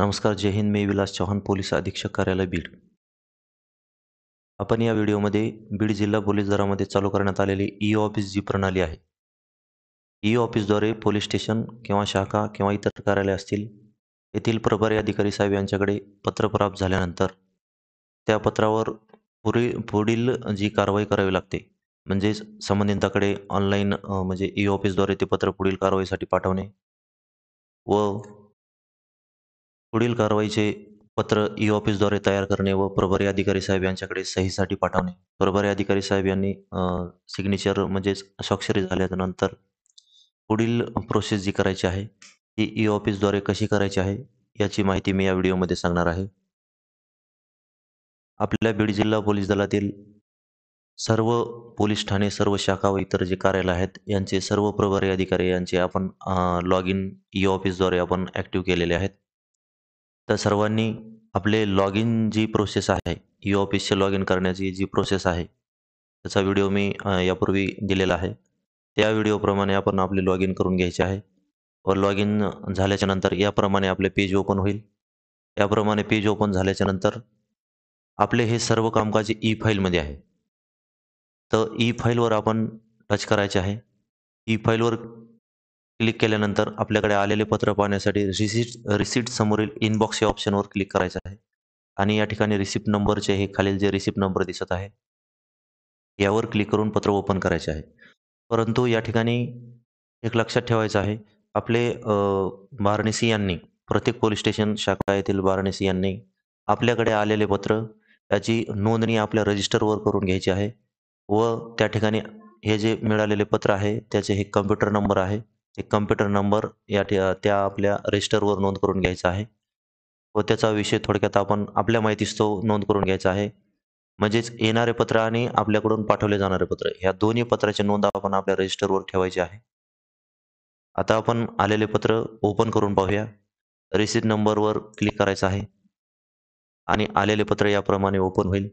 नमस्कार, जय हिंद. मी विलास चव्हाण, पोलीस अधीक्षक कार्यालय बीड. आपण या व्हिडिओमध्ये बीड जिल्हा पोलीस दलामध्ये चालू करण्यात आलेली ई-ऑफिस जी प्रणाली आहे. ई-ऑफिसद्वारे पोलीस स्टेशन किंवा शाखा किंवा इतर कार्यालय असतील, येथील प्रभारी अधिकारी साहेब यांच्याकडे पत्र प्राप्त झाल्यानंतर त्या पत्रावर पुढील जी कारवाई करावी लागते, म्हणजेच संबंधिताकडे ऑनलाईन म्हणजे ई-ऑफिसद्वारे ते पत्र पुढील कारवाईसाठी पाठवणे व पुढील कारवाईचे पत्र ई-ऑफिसद्वारे तयार करणे व प्रभारी अधिकारी साहेब यांच्याकडे सहीसाठी पाठवणे. प्रभारी अधिकारी साहेब यांनी सिग्नेचर म्हणजेच स्वाक्षरी झाल्यानंतर पुढील प्रोसेस जी करायची आहे, ती ई-ऑफिसद्वारे कशी करायची आहे, याची माहिती मी या व्हिडिओमध्ये सांगणार आहे. आपल्या बीड जिल्हा पोलीस दलातील सर्व पोलीस ठाणे, सर्व शाखा व इतर जे कार्यालय आहेत, यांचे सर्व प्रभारी अधिकारी यांचे आपण लॉग इन ई-ऑफिसद्वारे आपण ॲक्टिव्ह केलेले आहेत. तर सर्वांनी आपले लॉग इन जी प्रोसेस आहे, ई-ऑफिसचे लॉग इन करण्याची जी प्रोसेस आहे, त्याचा व्हिडिओ मी यापूर्वी दिलेला आहे. त्या व्हिडिओप्रमाणे आपण आपले लॉग इन करून घ्यायचे आहे व लॉग इन झाल्याच्यानंतर याप्रमाणे आपले पेज ओपन होईल. याप्रमाणे पेज ओपन झाल्याच्यानंतर आपले हे सर्व कामकाज ई-फाईलमध्ये आहे. तर ई-फाईलवर आपण टच करायचे आहे. ई-फाईलवर क्लिक केल्यानंतर आपल्याकडे आलेले पत्र पाहण्यासाठी रिसिप्ट समोरील इनबॉक्स या ऑप्शनवर क्लिक करायचं आहे आणि या ठिकाणी रिसिप्ट नंबरचे हे खालील जे रिसिप्ट नंबर दिसत आहे, यावर क्लिक करून पत्र ओपन करायचे आहे. परंतु या ठिकाणी एक लक्षात ठेवायचं आहे, आपले बारणेसी यांनी प्रत्येक पोलीस स्टेशन शाखा येथील बारणेसी यांनी आपल्याकडे आलेले पत्र त्याची नोंदणी आपल्या रजिस्टरवर करून घ्यायची आहे व त्या ठिकाणी हे जे मिळालेले पत्र आहे, त्याचे हे कॉम्प्युटर नंबर आहे. ते कॉम्प्युटर नंबर त्या आपल्या रजिस्टरवर नोंद करून घ्यायचा आहे व त्याचा विषय थोडक्यात आपण आपल्या माहितीस्तव नोंद करून घ्यायचा आहे. म्हणजेच येणारे पत्र आणि आपल्याकडून पाठवले जाणारे पत्र ह्या दोन्ही पत्राची नोंद आपण आपल्या रजिस्टरवर ठेवायची आहे. आता आपण आलेले पत्र ओपन करून पाहूया. रिसीट नंबरवर क्लिक करायचं आहे आणि आलेले पत्र याप्रमाणे ओपन होईल.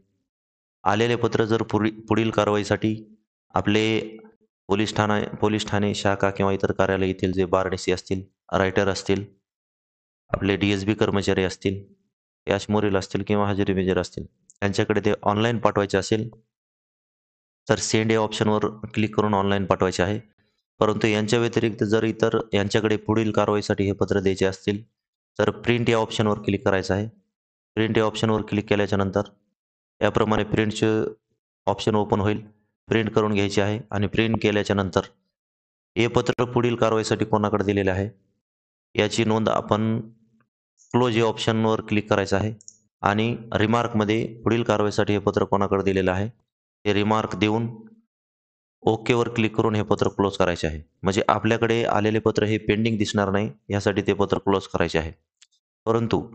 आलेले पत्र जर पुढील कारवाईसाठी आपले पोलीस ठाणे, शाखा किंवा इतर कार्यालय येथील जे बारडेसी असतील, रायटर असतील, आपले डी-एस-बी कर्मचारी असतील, कॅश मोरेल असतील किंवा हजेरी मेजर असतील, त्यांच्याकडे ते ऑनलाईन पाठवायचे असेल, तर सेंड या ऑप्शनवर क्लिक करून ऑनलाईन पाठवायचे आहे. परंतु यांच्या व्यतिरिक्त जर इतर यांच्याकडे पुढील कारवाईसाठी हे पत्र द्यायचे असतील, तर प्रिंट या ऑप्शनवर क्लिक करायचं आहे. प्रिंट या ऑप्शनवर क्लिक केल्याच्यानंतर याप्रमाणे प्रिंटचे ऑप्शन ओपन होईल. प्रिंट करून घ्यायची आहे आणि प्रिंट केल्याच्यानंतर हे पत्र पुढील कारवाईसाठी कोणाकडे दिलेले आहे, याची नोंद आपण क्लोज या ऑप्शनवर क्लिक करायचं आहे आणि रिमार्कमध्ये पुढील कारवाईसाठी हे पत्र कोणाकडे दिलेलं आहे, हे रिमार्क देऊन ओकेवर क्लिक करून हे पत्र क्लोज करायचे आहे. म्हणजे आपल्याकडे आलेले पत्र हे पेंडिंग दिसणार नाही, यासाठी ते पत्र क्लोज करायचे आहे. परंतु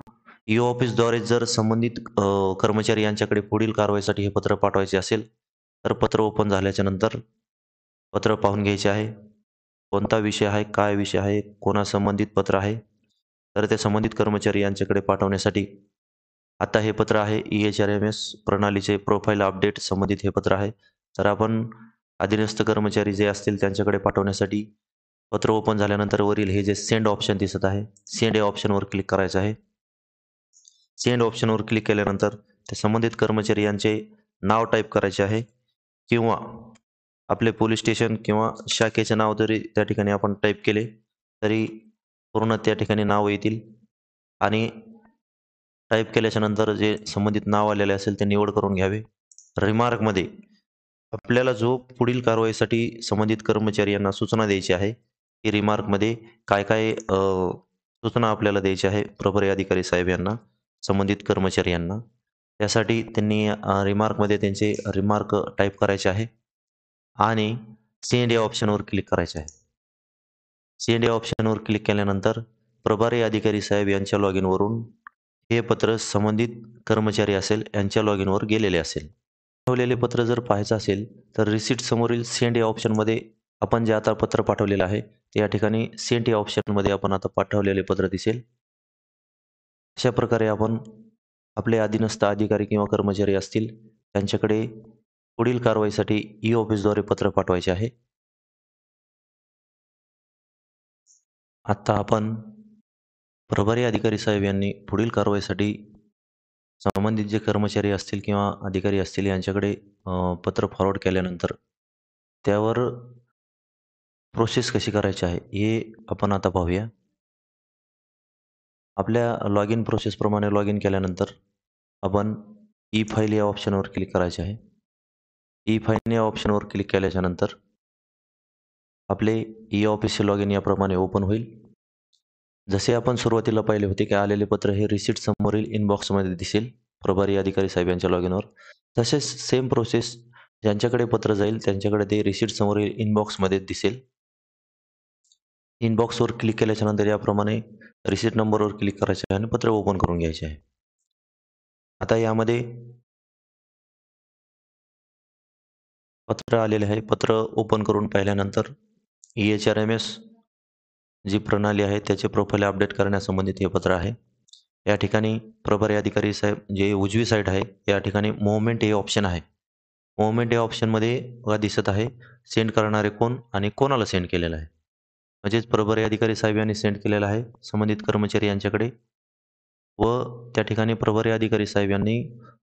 ई-ऑफिसद्वारे जर संबंधित कर्मचारी यांच्याकडे पुढील कारवाईसाठी हे पत्र पाठवायचे असेल, तर पत्र ओपन झाल्याच्यानंतर पत्र पाहून घ्यायचे आहे. कोणता विषय आहे, काय विषय आहे, कोणासंबंधित पत्र आहे, तर ते संबंधित कर्मचारी यांच्याकडे पाठवण्यासाठी आता हे पत्र आहे ई-एच-आर-एम-एस प्रणालीचे प्रोफाईल अपडेट संबंधित हे पत्र आहे. तर आपण अधीनस्थ कर्मचारी जे असतील त्यांच्याकडे पाठवण्यासाठी पत्र ओपन झाल्यानंतर वरील हे जे सेंड ऑप्शन दिसत आहे, सेंड या ऑप्शनवर क्लिक करायचं आहे. सेंड ऑप्शनवर क्लिक केल्यानंतर त्या संबंधित कर्मचारी यांचे नाव टाईप करायचे आहे किंवा आपले पोलीस स्टेशन किंवा शाखेचे नाव जरी त्या ठिकाणी आपण टाईप केले, तरी पूर्ण त्या ठिकाणी नाव येतील आणि टाईप केल्याच्यानंतर जे संबंधित नाव आलेले असेल ते निवड करून घ्यावे. रिमार्कमध्ये आपल्याला जो पुढील कारवाईसाठी संबंधित कर्मचारी यांना सूचना द्यायची आहे, की रिमार्कमध्ये काय-काय सूचना आपल्याला द्यायची आहे प्रभारी अधिकारी साहेब यांना, संबंधित कर्मचारी यांना. त्यासाठी त्यांनी रिमार्कमध्ये त्यांचे रिमार्क टाईप करायचे आहे आणि सेंड या ऑप्शनवर क्लिक करायचे आहे. सेंड या ऑप्शनवर क्लिक केल्यानंतर प्रभारी अधिकारी साहेब यांच्या लॉगिनवरून हे पत्र संबंधित कर्मचारी असेल यांच्या लॉगिनवर गेलेले असेल. पाठवलेले पत्र जर पाहायचं असेल तर रिसिप्ट समोरील सेंड या ऑप्शनमध्ये आपण जे आता पत्र पाठवलेलं आहे ते या ठिकाणी सेंड या ऑप्शनमध्ये आपण आता पाठवलेले पत्र दिसेल. अशा प्रकारे आपण आपले अधीनस्थ अधिकारी किंवा कर्मचारी असतील त्यांच्याकडे पुढील कारवाईसाठी ई-ऑफिसद्वारे पत्र पाठवायचे आहे. आता आपण प्रभारी अधिकारी साहेब यांनी पुढील कारवाईसाठी संबंधित जे कर्मचारी असतील किंवा अधिकारी असतील यांच्याकडे पत्र फॉरवर्ड केल्यानंतर त्यावर प्रोसेस कशी करायची आहे हे आपण आता पाहूया. आपल्या लॉग इन प्रोसेसप्रमाणे लॉग इन केल्यानंतर आपण ई फाईल या ऑप्शनवर क्लिक करायचे आहे. ई फाईल या ऑप्शनवर क्लिक केल्याच्यानंतर आपले ई ऑफिसचे लॉग इन याप्रमाणे ओपन होईल. जसे आपण सुरुवातीला पाहिले होते की आलेले पत्र हे रिसिप्ट समोरील इनबॉक्समध्ये दिसेल प्रभारी अधिकारी साहेब यांच्या लॉग इनवर. तसेच सेम प्रोसेस ज्यांच्याकडे पत्र जाईल त्यांच्याकडे ते रिसिप्ट समोरील इनबॉक्समध्ये दिसेल. इनबॉक्सवर क्लिक केल्याच्यानंतर याप्रमाणे रिसिप्ट नंबरवर क्लिक करायचे आहे आणि पत्र ओपन करून घ्यायचे आहे. आता यामध्ये पत्र आलेले आहे. पत्र ओपन करून पाहिल्यानंतर EHRMS जी प्रणाली आहे त्याचे प्रोफाईल अपडेट करण्यासंबंधित हे पत्र आहे. या ठिकाणी प्रभारी अधिकारी साहेब जे उजवी साईड आहे या ठिकाणी मूव्हमेंट हे ऑप्शन आहे. मूव्हमेंट या ऑप्शनमध्ये बघा दिसत आहे सेंड करणारे कोण आणि कोणाला सेंड केलेलं आहे. म्हणजेच प्रभारी अधिकारी साहेब यांनी सेंड केलेलं आहे संबंधित कर्मचारी यांच्याकडे व त्या ठिकाणी प्रभारी अधिकारी साहेब यांनी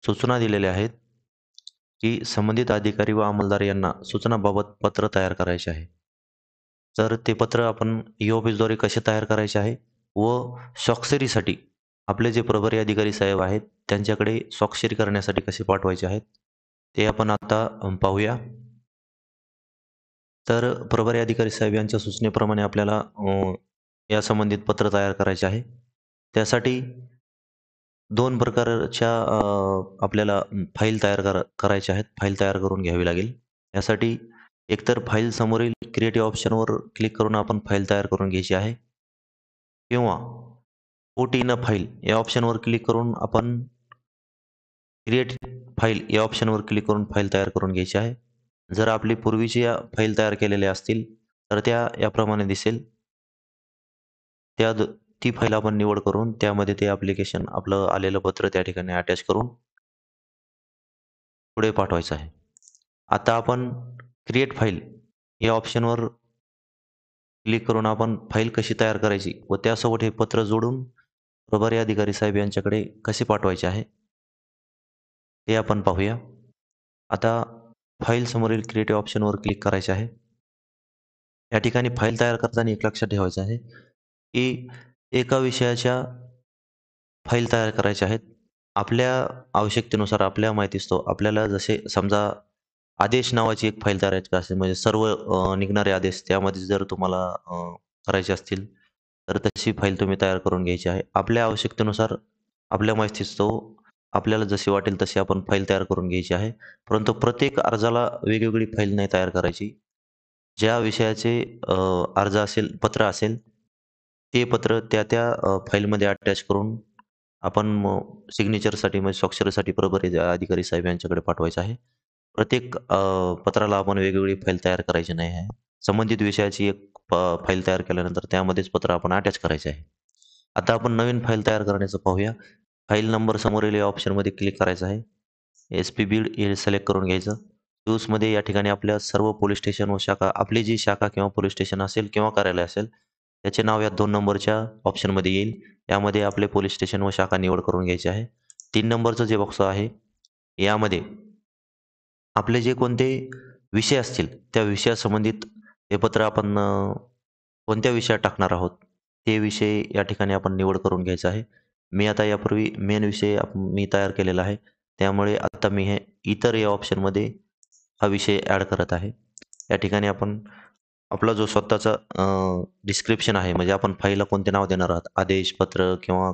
सूचना दिलेल्या आहेत की संबंधित अधिकारी व अंमलदार यांना सूचनाबाबत पत्र तयार करायचे आहे. तर ते पत्र आपण ई-ऑफिसद्वारे कसे तयार करायचे आहे व स्वाक्षरीसाठी आपले जे प्रभारी अधिकारी साहेब आहेत त्यांच्याकडे स्वाक्षरी करण्यासाठी कसे पाठवायचे आहेत ते आपण आता पाहूया. तर प्रभारी अधिकारी साहेब यांच्या सूचनेप्रमाणे आपल्याला या संबंधित पत्र तयार करायचे आहे. त्यासाठी 2 प्रकारच्या आपल्याला फाईल तयार करायच्या आहेत. फाईल तयार करून घ्यावी लागेल. यासाठी एकतर फाईल समोरील क्रिएट या ऑप्शनवर क्लिक करून आपण फाईल तयार करून घ्यायची आहे किंवा पुट इन अ फाईल या ऑप्शनवर क्लिक करून आपण क्रिएट फाईल या ऑप्शनवर क्लिक करून फाईल तयार करून घ्यायची आहे. जर आपली पूर्वीची या फाईल तयार केलेल्या असतील तर त्या याप्रमाणे दिसेल. ती फाईल आपण निवड करून त्यामध्ये ते ॲप्लिकेशन आपलं आलेलं पत्र त्या ठिकाणी अटॅच करून पुढे पाठवायचं आहे. आता आपण क्रिएट फाईल या ऑप्शनवर क्लिक करून आपण फाईल कशी तयार करायची व त्यासोबत हे पत्र जोडून प्रभारी अधिकारी साहेब यांच्याकडे कसे पाठवायचे आहे ते आपण पाहूया. आता फाईल समोरील क्रिएट या ऑप्शनवर क्लिक करायचे आहे. या ठिकाणी फाईल तयार करताना एक लक्षात ठेवायचं आहे की एका विषयाच्या फाईल तयार करायच्या आहेत. आपल्या आवश्यकतेनुसार आपल्या माहितीस्तव आपल्याला जसे समजा आदेश नावाची एक फाईल तयार करायची असेल म्हणजे सर्व निघणारे आदेश त्यामध्ये जर तुम्हाला करायचे असतील तर तशी फाईल तुम्ही तयार करून घ्यायची आहे. आपल्या आवश्यकतेनुसार आपल्या माहितीस्तव आपल्याला जशी वाटेल तशी आपण फाईल तयार करून घ्यायची आहे. परंतु प्रत्येक अर्जाला वेगवेगळी फाईल नाही तयार करायची. ज्या विषयाचे अर्ज असेल, पत्र असेल, ते पत्र त्या फाईलमध्ये अटॅच करून आपण सिग्नेचरसाठी म्हणजे स्वाक्षरीसाठी प्रभारी अधिकारी साहेब यांच्याकडे पाठवायचं आहे. प्रत्येक पत्राला आपण वेगवेगळी फाईल तयार करायची नाही आहे. संबंधित विषयाची एक फाईल तयार केल्यानंतर त्यामध्येच पत्र आपण अटॅच करायचे आहे. आता आपण नवीन फाईल तयार करण्याचं पाहूया. फाईल नंबर समोरील या ऑप्शनमध्ये क्लिक करायचं आहे. SP बीड हे सिलेक्ट करून घ्यायचं. मध्ये या ठिकाणी आपल्या सर्व पोलीस स्टेशन व शाखा आपली जी शाखा किंवा पोलीस स्टेशन असेल किंवा कार्यालय असेल त्याचे नाव या 2 नंबरच्या ऑप्शनमध्ये येईल. यामध्ये आपले पोलीस स्टेशन व शाखा निवड करून घ्यायची आहे. 3 नंबरचं जे बॉक्स आहे यामध्ये आपले जे कोणते विषय असतील त्या विषयासंबंधित हे पत्र आपण कोणत्या विषयात टाकणार आहोत ते विषय या ठिकाणी आपण निवड करून घ्यायचा आहे. मी आता यापूर्वी मेन विषय मी तयार केलेला आहे. त्यामुळे आता मी हे इतर या ऑप्शनमध्ये हा विषय ॲड करत आहे. या ठिकाणी आपण आपला जो स्वतःचा डिस्क्रिप्शन आहे म्हणजे आपण फाईलला कोणते नाव देणार आहात, आदेश, पत्र किंवा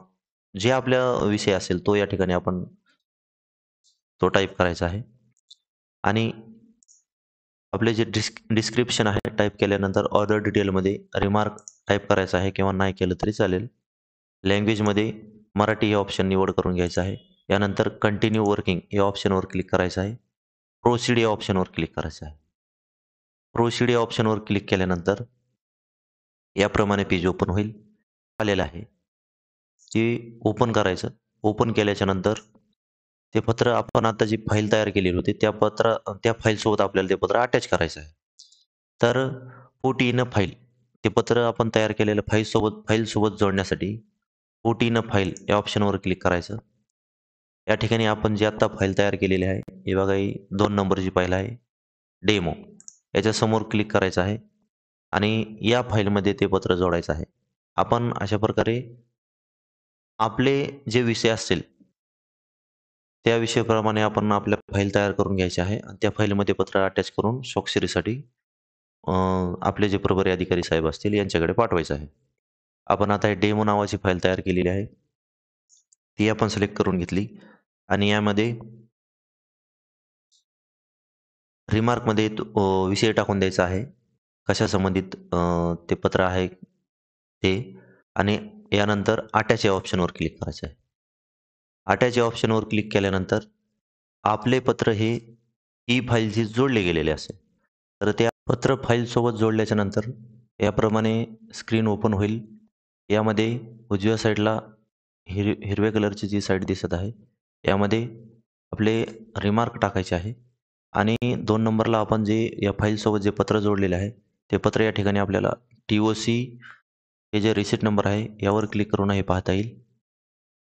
जे आपला विषय असेल तो या ठिकाणी आपण तो टाइप करायचा आहे. आणि आपले जे डिस्क्रिप्शन आहे टाइप केल्यानंतर ऑर्डर डिटेलमध्ये रिमार्क टाइप करायचा आहे किंवा नाही केलं तरी चालेल. लँग्वेजमध्ये मराठी हे ऑप्शन निवड करून घ्यायचं आहे. यानंतर कंटिन्यू वर्किंग या ऑप्शनवर क्लिक करायचं आहे. प्रोसीड या ऑप्शनवर क्लिक करायचं आहे. प्रोसीड या ऑप्शनवर क्लिक केल्यानंतर याप्रमाणे पेज ओपन होईल. आलेलं आहे. ते ओपन करायचं. ओपन केल्याच्यानंतर ते पत्र आपण आता जी फाईल तयार केलेली होती त्या फाईलसोबत आपल्याला ते पत्र अटॅच करायचं आहे. तर पुट इन अ फाईल ते पत्र आपण तयार केलेल्या फाईलसोबत जोडण्यासाठी ओटी न फाईल या ऑप्शनवर क्लिक करायचं. या ठिकाणी आपण जी आत्ता फाईल तयार केलेली आहे, ही बघा ही 2 नंबरची फाईल आहे, डेमो. याच्यासमोर क्लिक करायचं आहे आणि या फाईलमध्ये ते पत्र जोडायचं आहे. आपण अशा प्रकारे आपले जे विषय असतील, त्या विषयाप्रमाणे आपण आपल्या फाईल तयार करून घ्यायच्या आहे आणि त्या फाईलमध्ये पत्र अटॅच करून स्वाक्षरीसाठी अ, आपले जे प्रभारी अधिकारी साहेब असतील यांच्याकडे पाठवायचं आहे. आपण आता हे डेमो नावाची फाईल तयार केलेली आहे. ती आपण सिलेक्ट करून घेतली आणि यामध्ये रिमार्कमध्ये विषय टाकून द्यायचा आहे. कशा संबंधित ते पत्र आहे ते आणि यानंतर अटॅच या ऑप्शनवर क्लिक करायचं आहे. अटॅच या ऑप्शनवर क्लिक केल्यानंतर आपले पत्र हे ई फाईलशी जोडले गेलेले असेल. तर त्या पत्र फाईलसोबत जोडल्याच्या नंतर याप्रमाणे स्क्रीन ओपन होईल. यामध्ये उजव्या साईडला हिरव्या कलरची जी साईड दिसत आहे, यामध्ये आपले रिमार्क टाकायचे आहे आणि 2 नंबरला आपण जे या फाईलसोबत जे पत्र जोडलेले आहे, ते पत्र या ठिकाणी आपल्याला टी-ओ-सी हे जे रिसीट नंबर आहे, यावर क्लिक करून हे पाहता येईल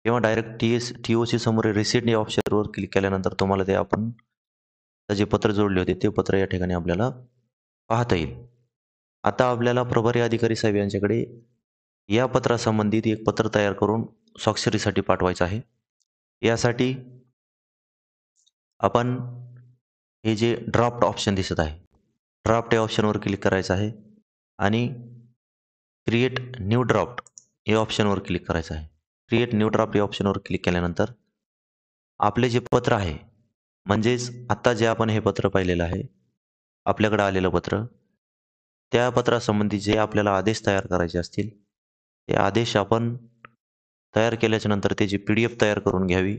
किंवा डायरेक्ट टी-ओ-सी समोर रिसीट या ऑप्शनवर क्लिक केल्यानंतर तुम्हाला ते आपण जे पत्र जोडले होते, ते पत्र या ठिकाणी आपल्याला पाहता येईल. आता आपल्याला प्रभारी अधिकारी साहेब यांच्याकडे या पत्रासंबंधित एक पत्र तयार करून स्वाक्षरीसाठी पाठवायचं आहे. यासाठी आपण हे जे ड्राफ्ट ऑप्शन दिसत आहे, ड्राफ्ट या ऑप्शनवर क्लिक करायचं आहे आणि क्रिएट न्यू ड्राफ्ट या ऑप्शनवर क्लिक करायचं आहे. क्रिएट न्यू ड्राफ्ट या ऑप्शनवर क्लिक केल्यानंतर आपले जे पत्र आहे, म्हणजेच आत्ता जे आपण हे पत्र पाहिलेलं आहे, आपल्याकडे आलेलं पत्र, त्या पत्रासंबंधी जे आपल्याला आदेश तयार करायचे असतील, ते आदेश आपण तयार केल्याच्या नंतर त्याची पी-डी-एफ तयार करून घ्यावी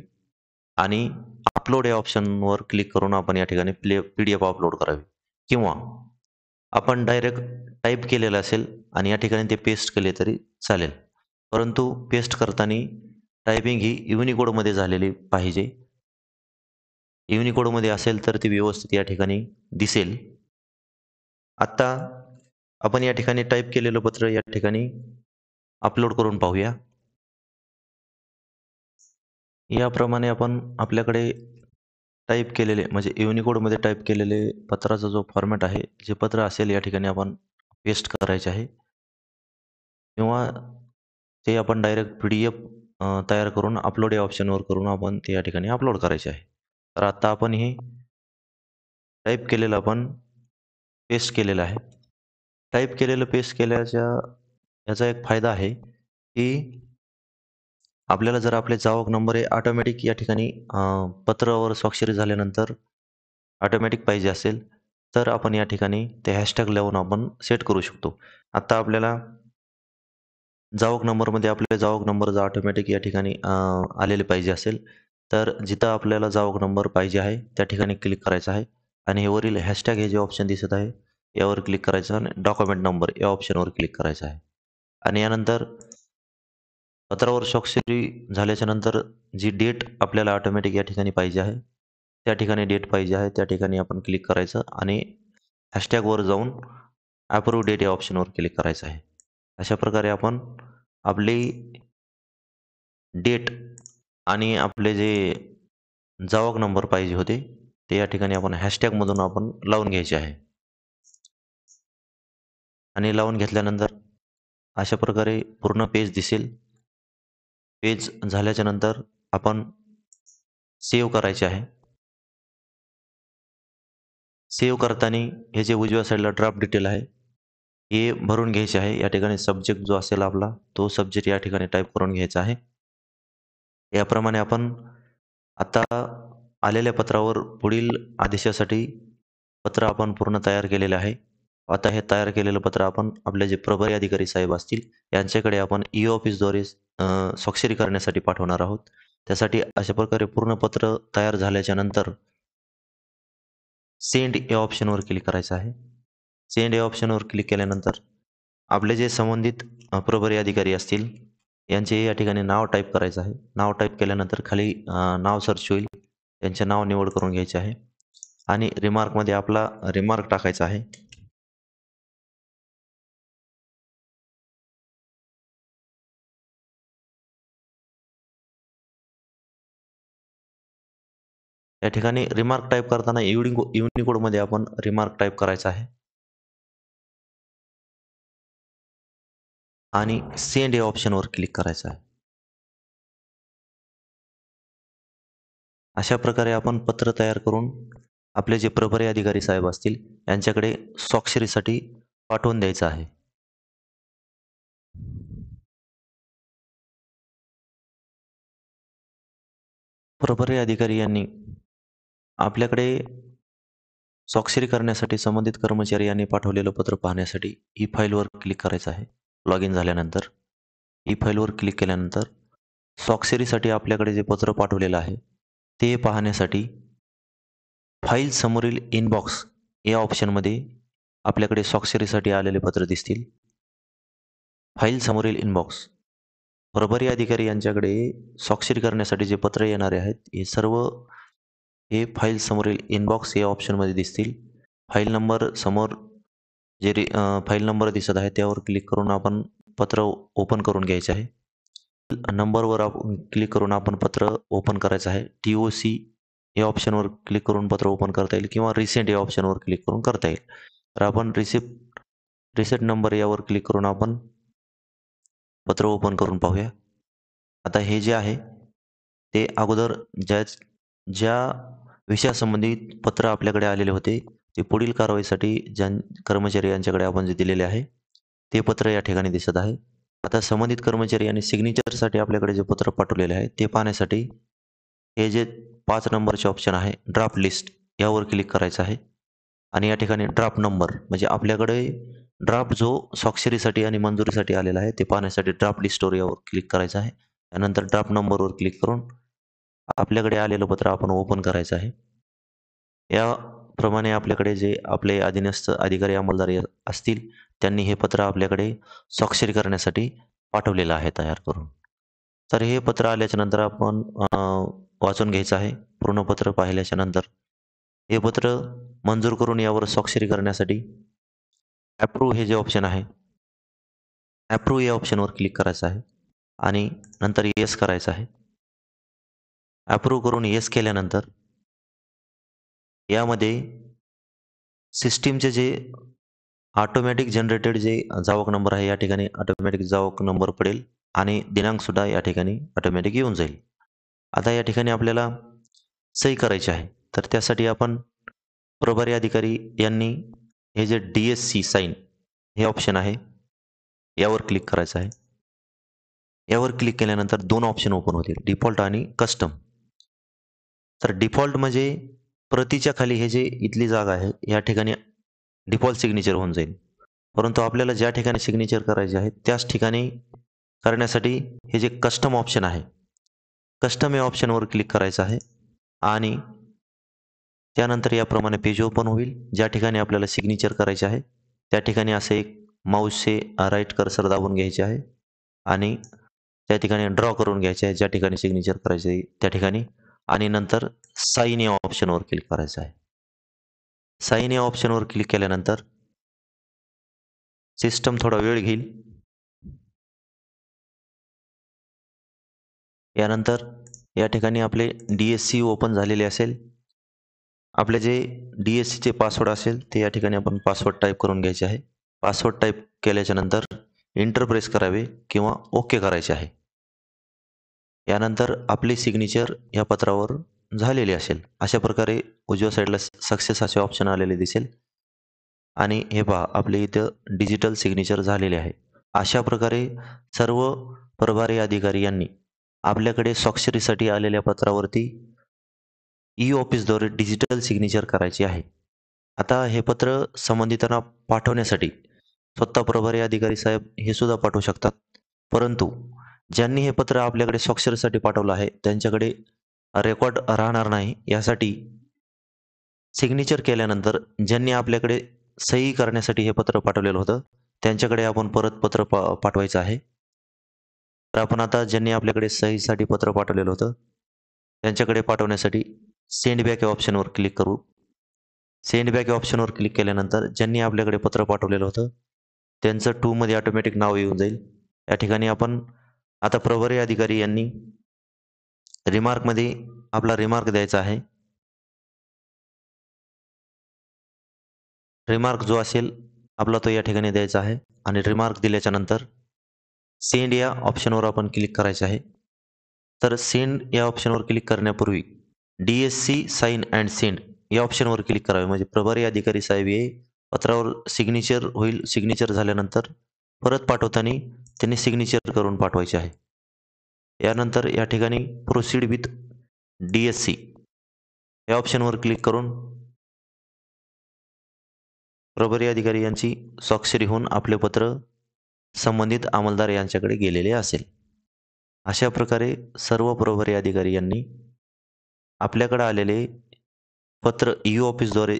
आणि अपलोड या ऑप्शनवर क्लिक करून आपण या ठिकाणी पी-डी-एफ अपलोड करावी किंवा आपण डायरेक्ट टाइप केलेलं असेल आणि या ठिकाणी ते पेस्ट केले तरी चालेल. परंतु पेस्ट करताना टायपिंग ही युनिकोडमध्ये झालेली पाहिजे. युनिकोडमध्ये असेल तर ती व्यवस्थित या ठिकाणी दिसेल. आत्ता आपण या ठिकाणी टाइप केलेलं पत्र या ठिकाणी अपलोड करून पाहूया. याप्रमाणे आपण आपल्याकडे टाइप केलेले म्हणजे युनिकोडमध्ये टाइप केलेले पत्राचा जो फॉर्मॅट आहे, जे पत्र असेल या ठिकाणी आपण पेस्ट करायचे आहे किंवा ते आपण डायरेक्ट पी-डी-एफ तयार करून अपलोड या ऑप्शनवर करून आपण ते या ठिकाणी अपलोड करायचे आहे. तर आता आपण हे टाइप केलेलं आपण पेस्ट केलेलं आहे. टाइप केलेलं पेस्ट केल्याच्या याचा एक फायदा आहे, की आपल्याला जर आपले जावक नंबर हे ऑटोमॅटिक या ठिकाणी पत्रावर स्वाक्षरी झाल्यानंतर ऑटोमॅटिक पाहिजे असेल, तर आपण या ठिकाणी ते हॅशटॅग लावून आपण सेट करू शकतो. आता आपल्याला जावक नंबरमध्ये आपले जावक नंबर जर ऑटोमॅटिक या ठिकाणी आलेले पाहिजे असेल, तर जिथं आपल्याला जावक नंबर पाहिजे आहे, त्या ठिकाणी क्लिक करायचं आहे आणि हे वरील हॅशटॅग हे जे ऑप्शन दिसत आहे, यावर क्लिक करायचं आणि डॉक्युमेंट नंबर या ऑप्शनवर क्लिक करायचं आहे आणि यानंतर पत्रावर स्वाक्षरी झाल्याच्या नंतर जी डेट आपल्याला ऑटोमॅटिक या ठिकाणी पाहिजे आहे, त्या ठिकाणी डेट पाहिजे आहे, त्या ठिकाणी आपण क्लिक करायचं आणि हॅशटॅगवर जाऊन अप्रूव्ह डेट या ऑप्शनवर क्लिक करायचं आहे. अशा प्रकारे आपण आपली डेट आणि आपले जे जावक नंबर पाहिजे होते, ते या ठिकाणी आपण हॅशटॅगमधून आपण लावून घ्यायचे आहे. आणि लावून घेतल्यानंतर अशा प्रकारे पूर्ण पेज दिसेल. पेज झाल्याच्या नंतर आपण सेव्ह करायचे आहे. सेव्ह करताना हे जे उजव्या साईडला ड्राफ्ट डिटेल आहे, हे भरून घ्यायचे आहे. या ठिकाणी सब्जेक्ट जो असेल आपला, तो सब्जेक्ट या ठिकाणी टाइप करून घ्यायचा आहे. याप्रमाणे आपण आता आलेल्या पत्रावर पुढील आदेशासाठी पत्र आपण पूर्ण तयार केलेले आहे. आता हे तयार केलेलं पत्र आपण आपले जे प्रभारी अधिकारी साहेब असतील, यांच्याकडे आपण ई-ऑफिसद्वारे स्वाक्षरी करण्यासाठी पाठवणार आहोत. त्यासाठी अशा प्रकारे पूर्ण पत्र तयार झाल्याच्या नंतर सेंड या ऑप्शनवर क्लिक करायचं आहे. सेंड या ऑप्शनवर क्लिक केल्यानंतर आपले जे संबंधित प्रभारी अधिकारी असतील, यांचे या ठिकाणी नाव टाइप करायचं आहे. नाव टाइप केल्यानंतर खाली नाव सर्च होईल. त्यांचे नाव निवड करून घ्यायचे आहे आणि रिमार्कमध्ये आपला रिमार्क टाकायचा आहे. या ठिकाणी रिमार्क टाइप करताना युनिकोडमध्ये आपण रिमार्क टाइप करायचा आहे आणि सेंड या ऑप्शनवर क्लिक करायचं आहे. अशा प्रकारे आपण पत्र तयार करून आपले जे प्रभारी अधिकारी साहेब असतील यांच्याकडे स्वाक्षरीसाठी पाठवून द्यायचं आहे. प्रभारी अधिकारी यांनी आपल्याकडे स्वाक्षरी करण्यासाठी संबंधित कर्मचारी यांनी पाठवलेलं पत्र पाहण्यासाठी ई फाईलवर क्लिक करायचं आहे. लॉग इन झाल्यानंतर ई फाईलवर क्लिक केल्यानंतर स्वाक्षरीसाठी आपल्याकडे जे पत्र पाठवलेलं आहे ते पाहण्यासाठी फाईल समोरील इनबॉक्स या ऑप्शनमध्ये आपल्याकडे स्वाक्षरीसाठी आलेले पत्र दिसतील. फाईल समोरील इनबॉक्स प्रभारी अधिकारी यांच्याकडे स्वाक्षरी करण्यासाठी जे पत्र येणारे आहेत हे फाईल समोरील इनबॉक्स या ऑप्शनमध्ये दिसतील. फाईल नंबर समोर फाईल नंबर दिसत आहे त्यावर क्लिक करून आपण पत्र ओपन करून घ्यायचे आहे. नंबरवर आपण क्लिक करून आपण पत्र ओपन करायचं आहे. TOC या ऑप्शनवर क्लिक करून पत्र ओपन करता येईल किंवा रिसेंट या ऑप्शनवर क्लिक करून करता येईल. तर आपण रिसेट नंबर यावर क्लिक करून आपण पत्र ओपन करून पाहूया. आता हे जे आहे ते अगोदर ज्या विषयासंबंधित पत्र आपल्याकडे आलेले होते ते पुढील कारवाईसाठी कर्मचारी यांच्याकडे आपण जे दिलेले आहे ते पत्र या ठिकाणी दिसत आहे. आता संबंधित कर्मचारी आणि सिग्नेचरसाठी आपल्याकडे जे पत्र पाठवलेले आहे ते पाहण्यासाठी हे जे 5 नंबरचे ऑप्शन आहे ड्राफ्ट लिस्ट यावर क्लिक करायचं आहे आणि या ठिकाणी ड्राफ्ट नंबर म्हणजे आपल्याकडे ड्राफ्ट जो स्वाक्षरीसाठी आणि मंजुरीसाठी आलेला आहे ते पाहण्यासाठी ड्राफ्ट लिस्टवर यावर क्लिक करायचं आहे. त्यानंतर ड्राफ्ट नंबरवर क्लिक करून आपल्याकडे आलेलं पत्र आपण ओपन करायचं आहे. याप्रमाणे आपल्याकडे जे आपले अधीनस्थ अधिकारी अंमलदार असतील त्यांनी हे पत्र आपल्याकडे स्वाक्षरी करण्यासाठी पाठवलेलं आहे तयार करून. तर हे पत्र आल्याच्या नंतर आपण वाचून घ्यायचं आहे. पूर्ण पत्र पाहिल्याच्या नंतर हे पत्र मंजूर करून यावर स्वाक्षरी करण्यासाठी अप्रूव्ह हे जे ऑप्शन आहे अप्रूव्ह या ऑप्शनवर क्लिक करायचं आहे आणि नंतर येस करायचं आहे. अप्रूव्ह करून येस केल्यानंतर यामध्ये सिस्टीमचे जे ऑटोमॅटिक जनरेटेड जे जावक नंबर आहे या ठिकाणी ऑटोमॅटिक जावक नंबर पडेल आणि दिनांकसुद्धा या ठिकाणी ऑटोमॅटिक येऊन जाईल. आता या ठिकाणी आपल्याला सही करायची आहे तर त्यासाठी आपण प्रभारी अधिकारी यांनी हे जे DSC साइन हे ऑप्शन आहे यावर क्लिक करायचं आहे. यावर क्लिक केल्यानंतर 2 ऑप्शन ओपन होतील डिफॉल्ट आणि कस्टम. तर डिफॉल्ट म्हणजे प्रतीच्या खाली हे जे इथली जागा आहे या ठिकाणी डिफॉल्ट सिग्नेचर होऊन जाईल. परंतु आपल्याला ज्या ठिकाणी सिग्नेचर करायचे आहे त्याच ठिकाणी करण्यासाठी हे जे कस्टम ऑप्शन आहे कस्टम या ऑप्शनवर क्लिक करायचं आहे आणि त्यानंतर याप्रमाणे पेज ओपन होईल. ज्या ठिकाणी आपल्याला सिग्नेचर करायचे आहे त्या ठिकाणी असे एक माऊसचे राईट कर्सर दाबून घ्यायचे आहे आणि त्या ठिकाणी ड्रॉ करून घ्यायचे आहे ज्या ठिकाणी सिग्नेचर करायचे आहे त्या ठिकाणी आणि नंतर साइन या ऑप्शनवर क्लिक करायचं आहे. साइन या ऑप्शनवर क्लिक केल्यानंतर सिस्टम थोडा वेळ घेईल. यानंतर या ठिकाणी आपले DSC ओपन झालेले असेल. आपले जे DSCचे पासवर्ड असेल ते या ठिकाणी आपण पासवर्ड टाईप करून घ्यायचे आहे. पासवर्ड टाईप केल्याच्या नंतर एंटर प्रेस करावे किंवा ओके करायचे आहे. यानंतर आपली सिग्नेचर या पत्रावर झालेली असेल. अशा प्रकारे उजव्या साईडला सक्सेस असे ऑप्शन आलेले दिसेल आणि हे पहा आपले इथं डिजिटल सिग्नेचर झालेले आहे. अशा प्रकारे सर्व प्रभारी अधिकारी यांनी आपल्याकडे स्वाक्षरीसाठी आलेल्या पत्रावरती ऑफिसद्वारे डिजिटल सिग्नेचर करायची आहे. आता हे पत्र संबंधितांना पाठवण्यासाठी स्वतः प्रभारी अधिकारी साहेब हे सुद्धा पाठवू शकतात. परंतु ज्यांनी हे पत्र आपल्याकडे स्वाक्षरीसाठी पाठवलं आहे त्यांच्याकडे रेकॉर्ड राहणार नाही. यासाठी सिग्नेचर केल्यानंतर ज्यांनी आपल्याकडे सही करण्यासाठी हे पत्र पाठवलेलं होतं त्यांच्याकडे आपण परत पत्र पाठवायचं आहे. तर आपण आता ज्यांनी आपल्याकडे सहीसाठी पत्र पाठवलेलं होतं त्यांच्याकडे पाठवण्यासाठी सेंड बॅक या ऑप्शनवर क्लिक करू. सेंड बॅक या ऑप्शनवर क्लिक केल्यानंतर ज्यांनी आपल्याकडे पत्र पाठवलेलं होतं त्यांचं 2 मध्ये ऑटोमॅटिक नाव येऊन जाईल. या ठिकाणी आपण आता प्रभारी अधिकारी यांनी रिमार्कमध्ये आपला रिमार्क द्यायचा आहे. रिमार्क जो असेल आपला तो या ठिकाणी द्यायचा आहे आणि रिमार्क दिल्याच्या नंतर सेंड या ऑप्शनवर आपण क्लिक करायचं आहे. तर सेंड या ऑप्शनवर क्लिक करण्यापूर्वी DSC साइन अँड सेंड या ऑप्शनवर क्लिक करावे. म्हणजे प्रभारी अधिकारी साहेब हे पत्रावर सिग्नेचर होईल. सिग्नेचर झाल्यानंतर परत पाठवताना त्यांनी सिग्नेचर करून पाठवायचे आहे. यानंतर या ठिकाणी प्रोसीड विथ DSC या ऑप्शनवर क्लिक करून प्रभारी अधिकारी यांची स्वाक्षरी होऊन आपले पत्र संबंधित अंमलदार यांच्याकडे गेलेले असेल. अशा प्रकारे सर्व प्रभारी अधिकारी यांनी आपल्याकडे आलेले पत्र ऑफिसद्वारे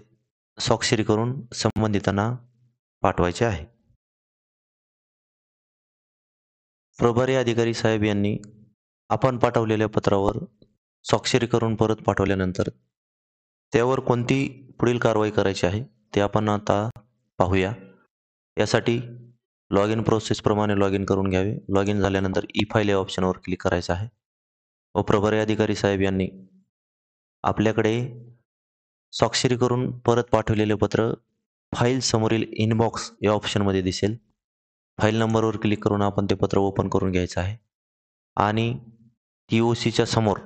स्वाक्षरी करून संबंधितांना पाठवायचे आहे. प्रभारी अधिकारी साहेब यांनी आपण पाठवलेल्या पत्रावर स्वाक्षरी करून परत पाठवल्यानंतर त्यावर कोणती पुढील कारवाई करायची आहे ते आपण आता पाहूया. यासाठी लॉग इन प्रोसेसप्रमाणे लॉग इन करून घ्यावे. लॉग इन झाल्यानंतर फाईल या ऑप्शनवर क्लिक करायचं आहे व प्रभारी अधिकारी साहेब यांनी आपल्याकडे स्वाक्षरी करून परत पाठवलेले पत्र फाईल समोरील इनबॉक्स या ऑप्शनमध्ये दिसेल. फाईल नंबरवर क्लिक करून आपण ते पत्र ओपन करून घ्यायचं आहे आणि TOCच्या समोर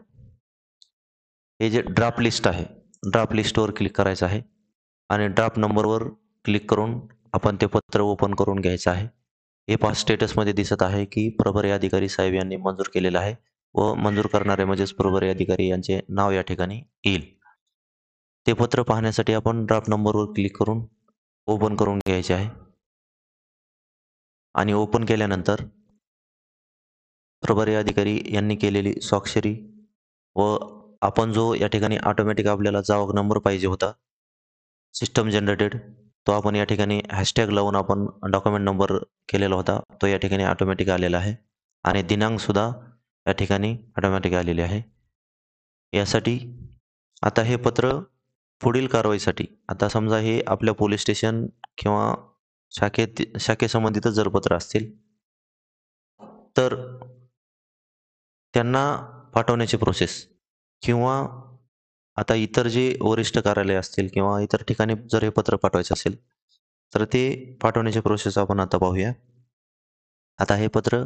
हे जे ड्राफ्ट लिस्ट आहे, ड्राफ्ट लिस्टवर क्लिक करायचं आहे आणि ड्राफ्ट नंबरवर क्लिक करून आपण ते पत्र ओपन करून घ्यायचं आहे. हे पहा स्टेटसमध्ये दिसत आहे की प्रभारी अधिकारी साहेब यांनी मंजूर केलेलं आहे व मंजूर करणारे म्हणजेच प्रभारी अधिकारी यांचे नाव या ठिकाणी येईल. ते पत्र पाहण्यासाठी आपण ड्राफ्ट नंबरवर क्लिक करून ओपन करून घ्यायचे आहे आणि ओपन केल्यानंतर प्रभारी अधिकारी यांनी केलेली स्वाक्षरी व आपण जो या ठिकाणी ऑटोमॅटिक आपल्याला जावक नंबर पाहिजे होता सिस्टम जनरेटेड तो आपण या ठिकाणी हॅशटॅग लावून आपण डॉक्युमेंट नंबर केलेला होता तो या ठिकाणी ऑटोमॅटिक आलेला आहे आणि दिनांकसुद्धा या ठिकाणी ऑटोमॅटिक आलेले आहे. यासाठी आता हे पत्र पुढील कारवाईसाठी आता समजा हे आपल्या पोलीस स्टेशन किंवा शाखेसंबंधितच जर पत्र असतील तर त्यांना पाठवण्याची प्रोसेस किंवा आता इतर जे वरिष्ठ कार्यालय असतील किंवा इतर ठिकाणी जर हे पत्र पाठवायचं असेल तर ते पाठवण्याची प्रोसेस आपण आता पाहूया. आता हे पत्र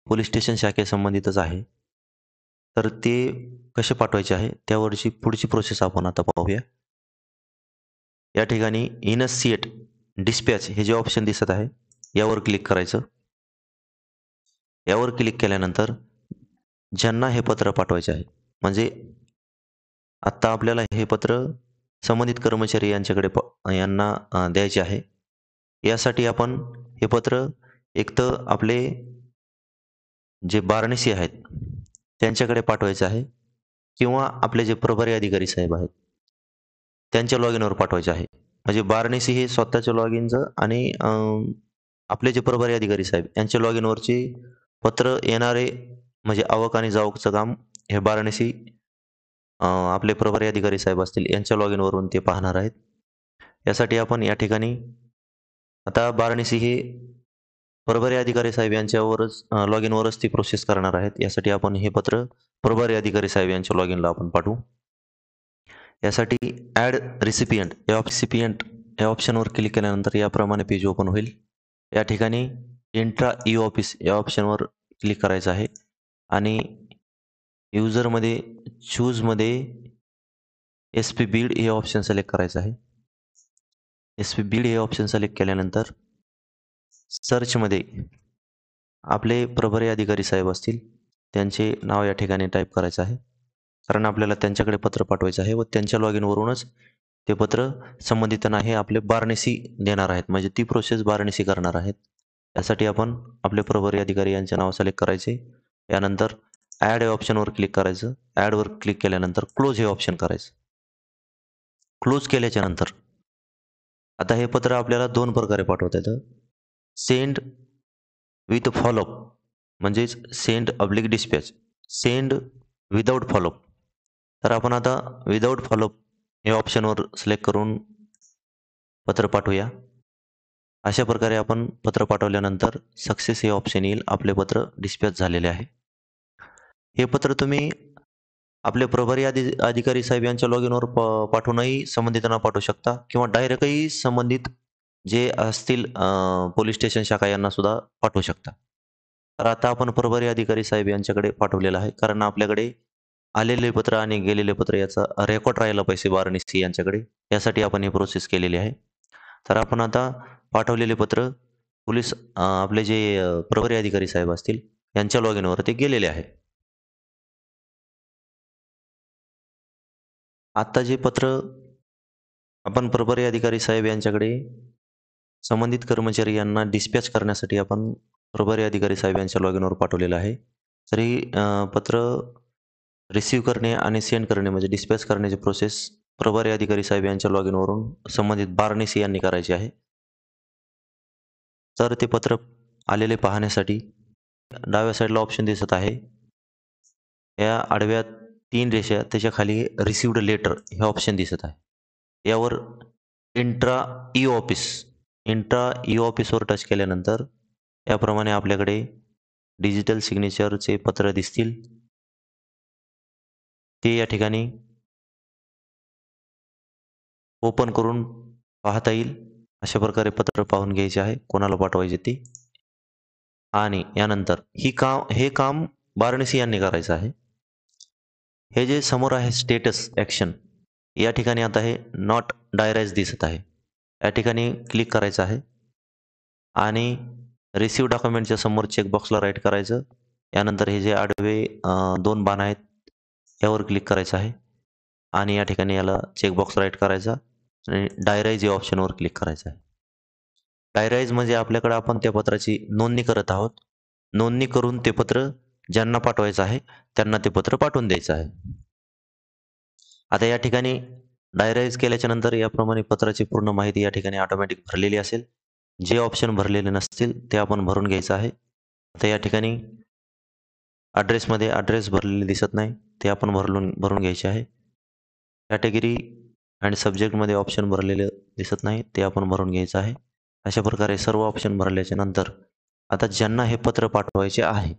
पोलीस स्टेशन शाखेसंबंधितच आहे तर ते कसे पाठवायचे आहे त्यावरची पुढची प्रोसेस आपण आता पाहूया. या ठिकाणी इनिशिएट डिस्पॅच हे जे ऑप्शन दिसत आहे यावर क्लिक करायचं. यावर क्लिक केल्यानंतर ज्यांना हे पत्र पाठवायचे आहे म्हणजे आत्ता आपल्याला हे पत्र संबंधित कर्मचारी यांच्याकडे यांना द्यायचे आहे. यासाठी आपण हे पत्र एक तर आपले जे बारणसी आहेत त्यांच्याकडे पाठवायचे आहे किंवा आपले जे प्रभारी अधिकारी साहेब आहेत त्यांच्या लॉग इनवर पाठवायचे आहे. म्हणजे बारणसी हे स्वतःच्या लॉग इनचं आणि आपले जे प्रभारी अधिकारी साहेब यांच्या लॉग इनवरचे पत्र येणारे म्हणजे आवक आणि जावकचं काम हे बारणसी आपले प्रभारी अधिकारी साहेब असतील यांच्या लॉग इनवरून ते पाहणार आहेत. यासाठी आपण या ठिकाणी आता बारणसी हे प्रभारी अधिकारी साहेब यांच्यावरच लॉग इनवरच ती प्रोसेस करणार आहेत. यासाठी आपण हे पत्र प्रभारी अधिकारी साहेब यांच्या लॉग इनला आपण पाठवू. यासाठी ॲड रिसिपियंट या ऑप्शनवर क्लिक केल्यानंतर याप्रमाणे पेज ओपन होईल. या ठिकाणी इंट्रा ऑफिस या ऑप्शनवर क्लिक करायचं आहे आणि युजरमध्ये चूजमध्ये SP बीड हे ऑप्शन सिलेक्ट करायचं आहे. SP बीड हे ऑप्शन सिलेक्ट केल्यानंतर सर्चमध्ये आपले प्रभारी अधिकारी साहेब असतील त्यांचे नाव या ठिकाणी टाईप करायचं आहे कारण आपल्याला त्यांच्याकडे पत्र पाठवायचं आहे व त्यांच्या लॉग इनवरूनच ते पत्र संबंधितांना हे आपले बारणसी देणार आहेत म्हणजे ती प्रोसेस बारणसी करणार आहेत. यासाठी आपण आपले प्रभारी अधिकारी यांचे नाव सिलेक्ट करायचे. यानंतर ॲड या ऑप्शनवर क्लिक करायचं. ॲडवर क्लिक केल्यानंतर क्लोज हे ऑप्शन करायचं. क्लोज केल्याच्या नंतर आता हे पत्र आपल्याला 2 प्रकारे पाठवता येतं. सेंड विथ फॉलोअप म्हणजेच send oblique dispatch, send without follow up. तर आपण आता विदाऊट फॉलोअप या ऑप्शनवर सिलेक्ट करून पत्र पाठवूया. अशा प्रकारे आपण पत्र पाठवल्यानंतर सक्सेस हे ऑप्शन येईल. आपले पत्र डिस्पॅच झालेले आहे. हे पत्र तुम्ही आपले प्रभारी अधिकारी साहेब यांच्या लॉगिनवर पाठवूनही संबंधितांना पाठवू शकता किंवा डायरेक्टही संबंधित जे असतील पोलीस स्टेशन शाखा यांना सुद्धा पाठवू शकता. तर आता आपण प्रभारी अधिकारी साहेब यांच्याकडे पाठवलेलं आहे. कारण आपल्याकडे आलेले पत्र आणि गेलेले पत्र याचा रेकॉर्ड राहायला पाहिजे वाराणसी यांच्याकडे. यासाठी आपण ही प्रोसेस केलेली आहे. तर आपण आता पाठवलेले पत्र पोलीस आपले जे प्रभारी अधिकारी साहेब असतील यांच्या लॉगिनवर ते गेलेले आहे. आता जे पत्र आपण प्रभारी अधिकारी साहेब यांच्याकडे संबंधित कर्मचारी यांना डिस्पॅच करण्यासाठी आपण प्रभारी अधिकारी साहेब यांच्या लॉगिनवर पाठवलेलं आहे. तर पत्र रिसीव्ह करणे आणि सेंड करणे म्हणजे डिस्पॅच करण्याची प्रोसेस प्रभारी अधिकारी साहेब यांच्या लॉगिनवरून संबंधित बारनेसी यांनी करायची आहे. तर ते पत्र आलेले पाहण्यासाठी डाव्या साईडला ऑप्शन दिसत आहे. या आडव्या 3 रेषा त्याच्या खाली रिसिव्हड लेटर हे ऑप्शन दिसत आहे. यावर इंट्रा ई ऑफिसवर टच केल्यानंतर याप्रमाणे आपल्याकडे डिजिटल सिग्नेचरचे पत्र दिसतील. ते या ठिकाणी ओपन करून पाहता येईल. अशा प्रकारे पत्र पाहून घ्यायचे आहे, कोणाला पाठवायचे ते. आणि यानंतर हे काम बारनेसी यांनी करायचं आहे. हे जे समोर आहे स्टेटस ॲक्शन या ठिकाणी आता हे नॉट डायराइज दिसत आहे. या ठिकाणी क्लिक करायचं आहे आणि रिसीव्ह डॉक्युमेंटच्या समोर चेकबॉक्सला राईट करायचं. यानंतर हे जे आडवे 2 बाण आहेत यावर क्लिक करायचं आहे आणि या ठिकाणी याला चेकबॉक्स राईट करायचा आणि डायराइज या ऑप्शनवर क्लिक करायचं आहे. डायराइज म्हणजे आपल्याकडे आपण त्या पत्राची नोंदणी करत आहोत. नोंदणी करून ते पत्र ज्यांना पाठवायचं आहे त्यांना ते पत्र पाठवून द्यायचं आहे. आता या ठिकाणी डायराइज केल्याच्या नंतर याप्रमाणे पत्राची पूर्ण माहिती या ठिकाणी ऑटोमॅटिक भरलेली असेल. जे ऑप्शन भरलेले नसतील ते आपण भरून घ्यायचं आहे. आता या ठिकाणी ॲड्रेसमध्ये ॲड्रेस भरलेले दिसत नाही, ते आपण भरून घ्यायचे आहे. कॅटेगरी आणि सब्जेक्टमध्ये ऑप्शन भरलेले दिसत नाही, ते आपण भरून घ्यायचं आहे. अशा प्रकारे सर्व ऑप्शन भरल्याच्या नंतर आता ज्यांना हे पत्र पाठवायचे आहे,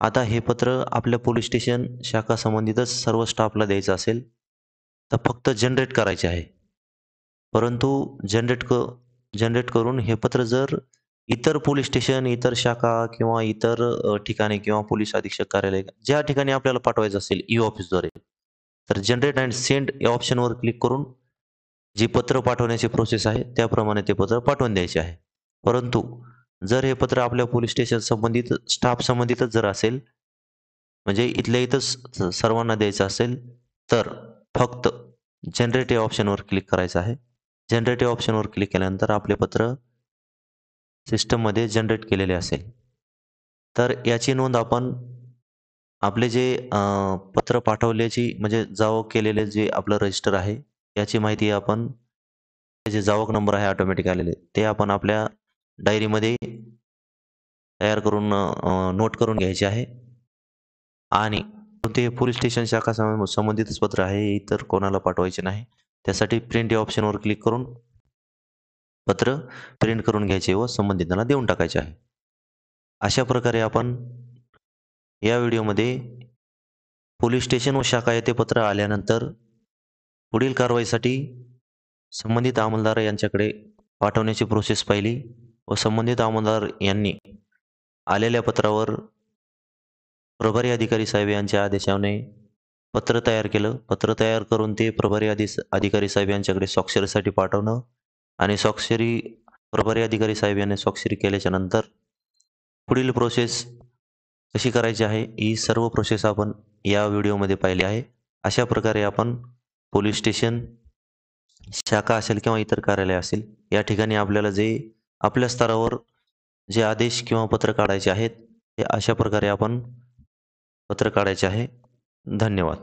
आता हे पत्र आपल्या पोलीस स्टेशन शाखा संबंधितच सर्व स्टाफला द्यायचं असेल, तर फक्त जनरेट करायचे आहे. परंतु जनरेट करून हे पत्र जर इतर पोलीस स्टेशन, इतर शाखा किंवा इतर ठिकाणी किंवा पोलीस अधीक्षक कार्यालय ज्या ठिकाणी आपल्याला पाठवायचं असेल ई-ऑफिसद्वारे, तर जनरेट अँड सेंड या ऑप्शनवर क्लिक करून जी पत्र पाठवण्याची प्रोसेस आहे त्याप्रमाणे ते पत्र पाठवून द्यायचे आहे. परंतु जर हे पत्र आपल्या पोलीस स्टेशन संबंधित स्टाफ संबंधितच जर असेल, म्हणजे इथल्या इथंच सर्वांना द्यायचं असेल, तर फक्त जनरेट या ऑप्शनवर क्लिक करायचं आहे. जनरेट या ऑप्शनवर क्लिक केल्यानंतर आपले पत्र सिस्टममध्ये जनरेट केलेले असेल. तर याची नोंद आपण आपले जे पत्र पाठवल्याची म्हणजे जावक केलेले जे आपलं रजिस्टर आहे, याची माहिती आपण जे जावक नंबर आहे ऑटोमॅटिक आलेले, ते आपण आपल्या डायरीमध्ये तयार करून नोट करून घ्यायचे आहे. आणि ते पोलीस स्टेशन शाखा संबंधितच पत्र आहे, इतर कोणाला पाठवायचे नाही. त्यासाठी प्रिंट या ऑप्शनवर क्लिक करून पत्र प्रिंट करून घ्यायचे व संबंधितांना देऊन टाकायचे आहे. अशा प्रकारे आपण या व्हिडिओमध्ये पोलीस स्टेशन व शाखा येथे पत्र आल्यानंतर पुढील कारवाईसाठी संबंधित अंमलदार यांच्याकडे पाठवण्याची प्रोसेस पाहिली व संबंधित अंमलदार यांनी आलेल्या पत्रावर प्रभारी अधिकारी साहेब यांच्या आदेशाने पत्र तयार केलं. पत्र तयार करून ते प्रभारी अधिकारी साहेब यांच्याकडे स्वाक्षरीसाठी पाठवणं आणि प्रभारी अधिकारी साहेब यांनी स्वाक्षरी केल्याच्या नंतर पुढील प्रोसेस कशी करायची आहे ही सर्व प्रोसेस आपण या व्हिडिओमध्ये पाहिली आहे. अशा प्रकारे आपण पोलीस स्टेशन शाखा असेल किंवा इतर कार्यालय असेल या ठिकाणी आपल्याला जे आपल्या स्तरावर जे आदेश किंवा पत्र काढायचे आहेत ते अशा प्रकारे आपण पत्र काढायचे आहे. धन्यवाद.